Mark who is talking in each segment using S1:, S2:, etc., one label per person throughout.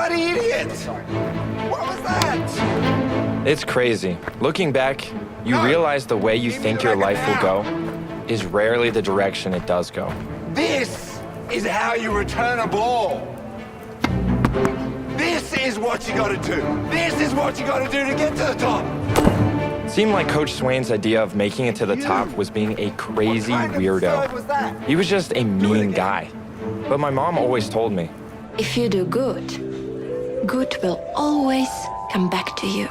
S1: bloody idiot! What was that?
S2: It's crazy. Looking back, you realize the way you think your life will go is rarely the direction it does go.
S1: This is how you return a ball. This is what you gotta do. This is what you gotta do to get to the top.
S2: It seemed like Coach Swain's idea of making it to the top was being a crazy weirdo. He was just a mean guy. But my mom always told me,
S3: if you do good, good will always come back to you.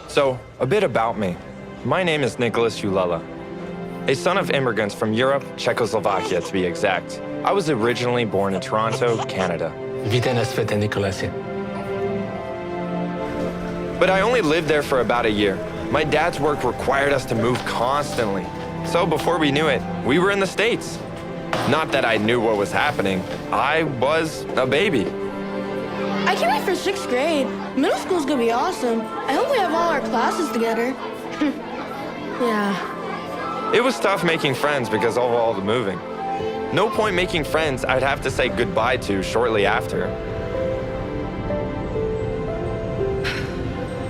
S2: So, a bit about me. My name is Nicholas Ulela, a son of immigrants from Europe, Czechoslovakia to be exact. I was originally born in Toronto, Canada.
S4: Vítej na světě, Nikolasi.
S2: But I only lived there for about a year. My dad's work required us to move constantly. So before we knew it, we were in the States. Not that I knew what was happening. I was a baby.
S5: I came here for 6th grade. Middle school's gonna be awesome. I hope we have all our classes together. Yeah.
S2: It was tough making friends because of all the moving. No point making friends I'd have to say goodbye to shortly after.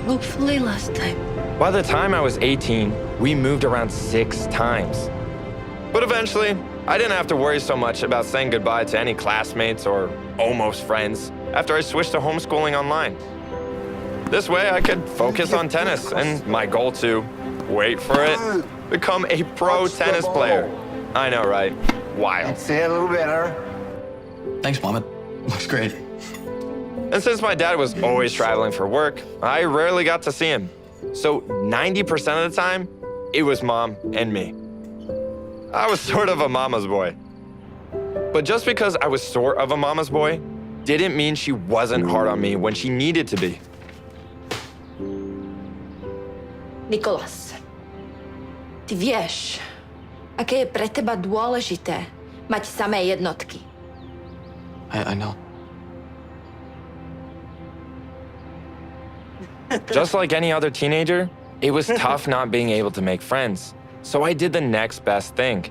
S3: Hopefully last time.
S2: By the time I was 18, we moved around 6 times. But eventually, I didn't have to worry so much about saying goodbye to any classmates or almost friends after I switched to homeschooling online. This way, I could focus on tennis and my goal to, wait for it, become a pro tennis player. I know, right? Wild.
S1: That's it, a little better.
S4: Thanks, Mom. It looks great.
S2: And since my dad was always traveling for work, I rarely got to see him. So 90% of the time, it was Mom and me. I was sort of a mama's boy. But just because I was sort of a mama's boy didn't mean she wasn't hard on me when she needed to be.
S3: Nikolas, ty vieš, aké je pre teba dôležité mať samé jednotky.
S4: I know.
S2: Just like any other teenager, it was tough not being able to make friends. So I did the next best thing.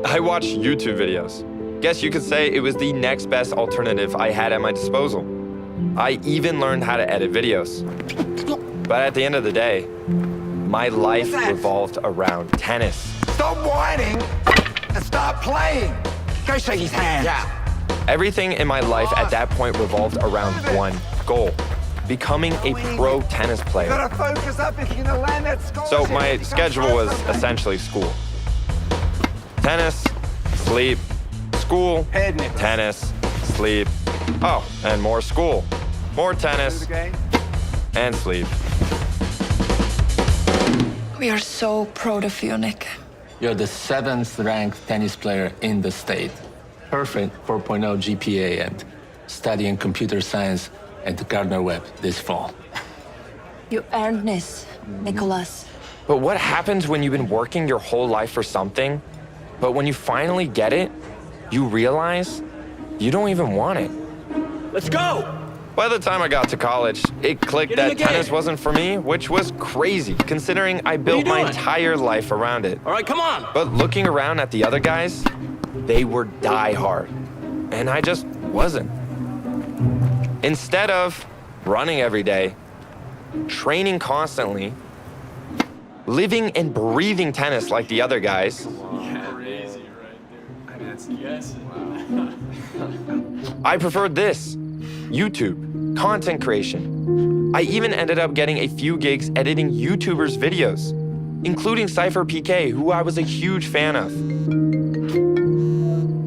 S2: I watched YouTube videos. Guess you could say it was the next best alternative I had at my disposal. I even learned how to edit videos. But at the end of the day, my life revolved around tennis.
S1: Stop whining and start playing. Go shake his hand.
S2: Yeah. Everything in my life at that point revolved around one goal: becoming a pro tennis player.
S1: Gotta focus up if you're gonna land that scholarship.
S2: So my schedule was essentially school. Tennis, sleep, school, tennis, sleep. Oh, and more school. More tennis, and sleep.
S3: We are so proud of you, Nick.
S4: You're the 7th ranked tennis player in the state. Perfect 4.0 GPA and studying computer science at Gardner-Webb this fall.
S3: You earned this, Nicholas.
S2: But what happens when you've been working your whole life for something, but when you finally get it, you realize you don't even want it?
S6: Let's go!
S2: By the time I got to college, it clicked that tennis wasn't for me, which was crazy, considering I built my entire life around it.
S6: All right, come on!
S2: But looking around at the other guys, they were die-hard, and I just wasn't. Instead of running every day, training constantly, living and breathing tennis like the other guys, I preferred this: YouTube, content creation. I even ended up getting a few gigs editing YouTubers' videos, including Cypher PK, who I was a huge fan of.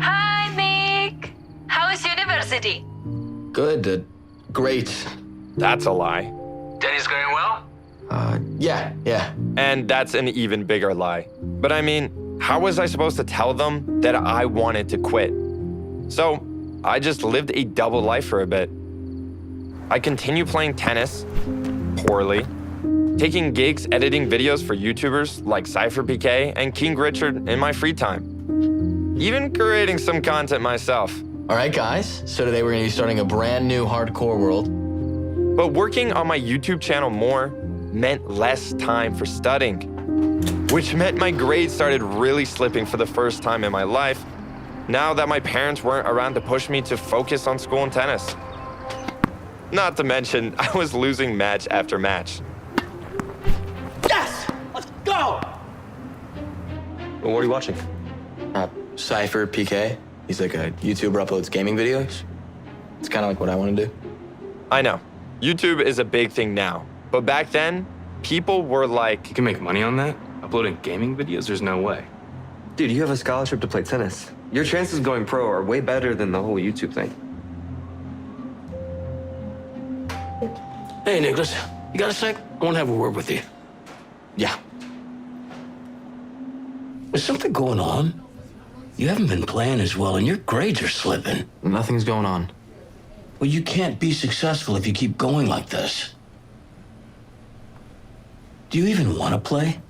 S7: Hi, Nick. How is university?
S4: Good. Great.
S2: That's a lie.
S6: Tennis going well?
S4: Yeah.
S2: And that's an even bigger lie. But I mean, how was I supposed to tell them that I wanted to quit? So I just lived a double life for a bit. I continued playing tennis, poorly, taking gigs editing videos for YouTubers like Cypher PK and King Richard in my free time. Even creating some content myself.
S8: All right, guys, so today we're gonna be starting a brand new hardcore world.
S2: But working on my YouTube channel more meant less time for studying, which meant my grades started really slipping for the first time in my life. now that my parents weren't around to push me to focus on school and tennis. Not to mention, I was losing match after match.
S6: Yes! Let's go!
S8: Well, what are you watching? Cypher PK. He's like a YouTuber, uploads gaming videos. It's kind of like what I want to do.
S2: I know, YouTube is a big thing now, but back then, people were like,
S9: You can make money on that? Uploading gaming videos? There's no way.
S10: Dude, you have a scholarship to play tennis. Your chances of going pro are way better than the whole YouTube thing.
S6: Hey, Nicholas. You got a sec? I want to have a word with you.
S8: Yeah.
S6: Is something going on? You haven't been playing as well, and your grades are slipping.
S8: Nothing's going on.
S6: Well, you can't be successful if you keep going like this. Do you even want to play?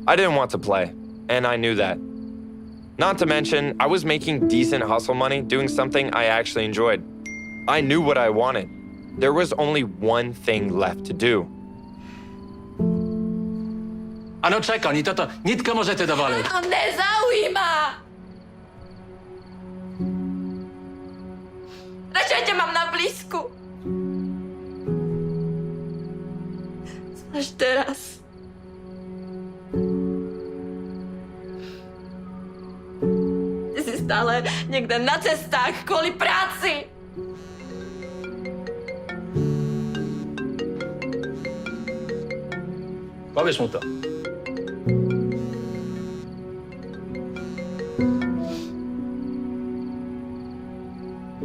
S2: I didn't want to play, and I knew that. Not to mention, I was making decent hustle money doing something I actually enjoyed. I knew what I wanted. There was only one thing left to do.
S6: Ano, czekaj, oni toto nitka możecie dowalić.
S7: To nezaujíma. Radšej tě mám na blízku. Zvlášť teraz. Ty jsi stále někde na cestách kvůli práci.
S9: Pověš mu to.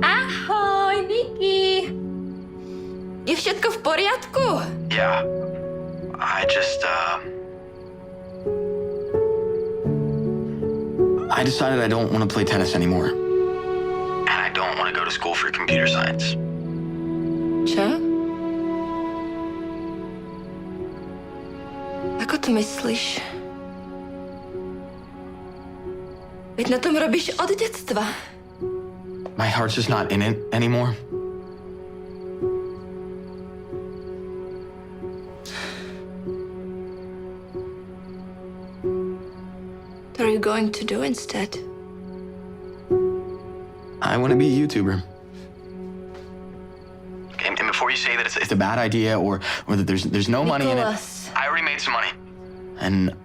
S7: Ahoj, Niky. Je všetko v poriadku?
S11: Yeah. I decided I don't want to play tennis anymore. And I don't want to go to school for computer science.
S3: Čo? Ako to myslíš? Veď na tom robíš od detstva.
S11: My heart's just not in it anymore.
S3: What are you going to do instead?
S11: I want to be a YouTuber. And before you say that it's a bad idea or that there's no money in it,
S3: Nicholas.
S11: I already made some money. And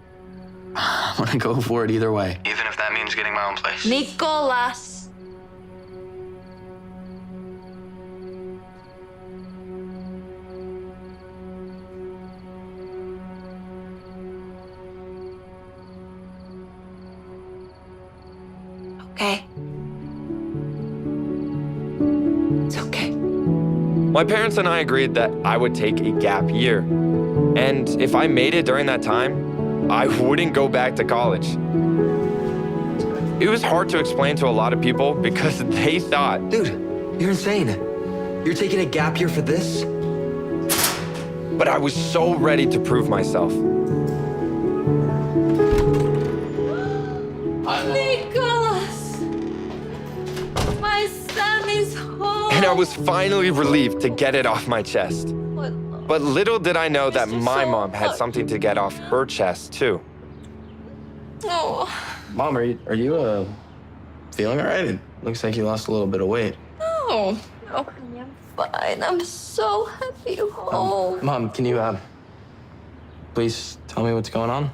S11: I want to go for it either way. Even if that means getting my own place.
S3: Nicholas. Okay. It's okay.
S2: My parents and I agreed that I would take a gap year. And if I made it during that time, I wouldn't go back to college. It was hard to explain to a lot of people because they thought,
S8: Dude, you're insane. You're taking a gap year for this?
S2: but I was so ready to prove myself.
S7: Nicholas! My son is home.
S2: And I was finally relieved to get it off my chest. But little did I know that my mom had something to get off her chest, too.
S7: Oh,
S8: Mom, are you feeling all right? It looks like you lost a little bit of weight.
S7: no. No, I'm fine. I'm so happy you're home.
S8: Mom, can you please tell me what's going on?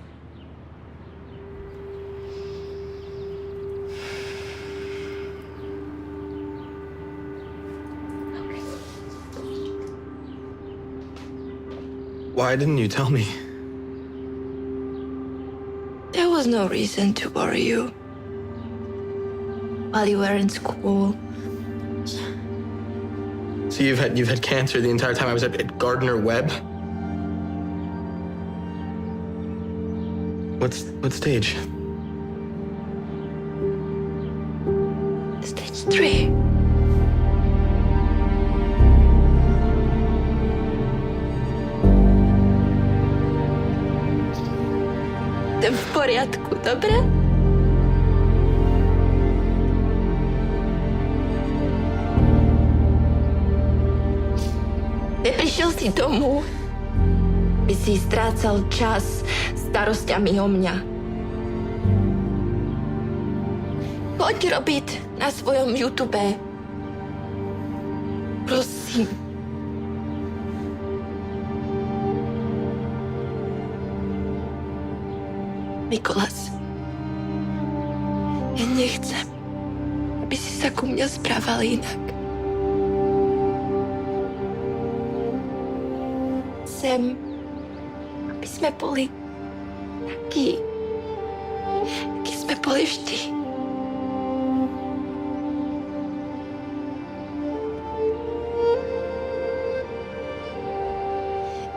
S8: Why didn't you tell me?
S3: There was no reason to worry you. While you were in school.
S8: So you've had cancer the entire time I was at Gardner Webb? What stage?
S3: Stage 3. Jsem v pořádku, dobré? Neprišel jsi domů. by si strácal čas starosťami o mňa. Poď robiť na svojom YouTube. Prosím. Nikolas, ja nechcem, aby si sa ku mňa správal inak. Chcem, aby sme boli takí, akí sme boli vždy.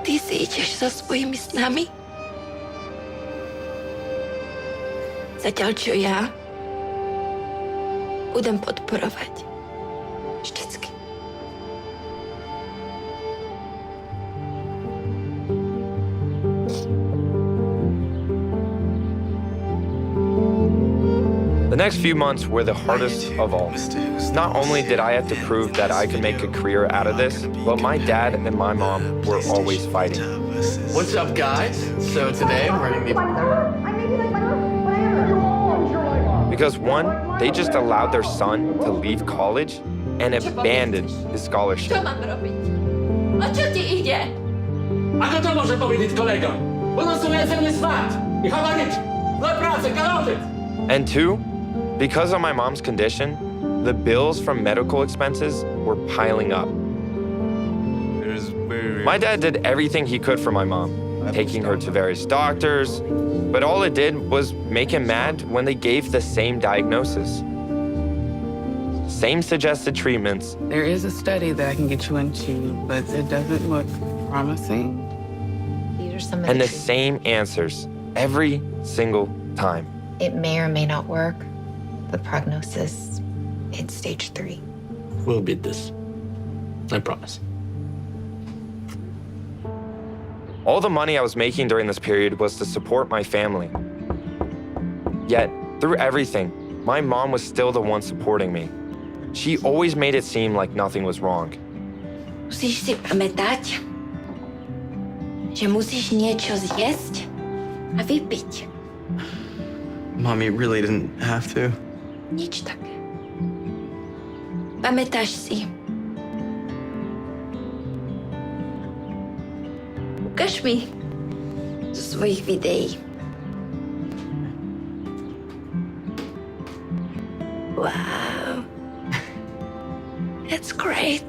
S3: Ty si ideš za svojimi snami? Zatiaľ, čo ja budem podporovať. Vždycky.
S2: The next few months were the hardest of all. Not only did I have to prove that I could make a career out of this, but my dad and my mom were always fighting.
S4: What's up, guys? So today we're gonna be...
S2: Because one, they just allowed their son to leave college and abandon his scholarship.
S3: Čo mám robiť? O čo ti ide?
S6: Ako to môže povedať kolegom? Ono sú jedzenie svát. I hovoriť. Zle práce, kalotit.
S2: And two, because of my mom's condition, the bills from medical expenses were piling up. My dad did everything he could for my mom, taking her to various doctors, but all it did was make him mad when they gave the same diagnosis. Same suggested treatments.
S12: There is a study that I can get you into, but it doesn't look promising.
S7: These are some of
S2: And the
S7: treatments.
S2: same answers every single time.
S7: It may or may not work. The prognosis, it's stage 3.
S6: We'll beat this. I promise.
S2: All the money I was making during this period was to support my family. Yet, through everything, my mom was still the one supporting me. She always made it seem like nothing was wrong.
S3: Musíš si pamätať, že musíš niečo zjesť a vypiť.
S8: Mommy really didn't have to.
S3: Nič také. Pamätáš si? Ukáž mi zo svojich videí. Wow. That's great.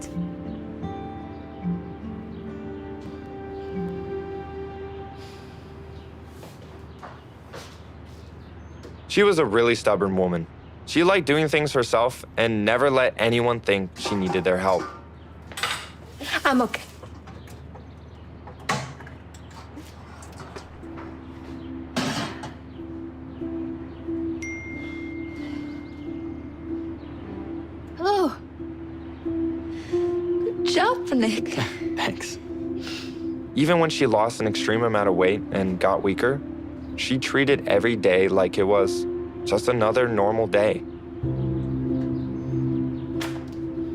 S2: She was a really stubborn woman. She liked doing things herself and never let anyone think she needed their help.
S3: I'm okay. Hello. Good job, Nick.
S8: Thanks.
S2: Even when she lost an extreme amount of weight and got weaker, she treated every day like it was just another normal day.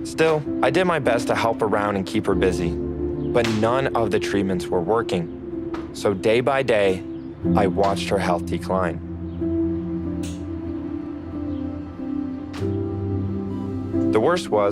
S2: Still, I did my best to help around and keep her busy, but none of the treatments were working. So day by day, I watched her health decline. The worst was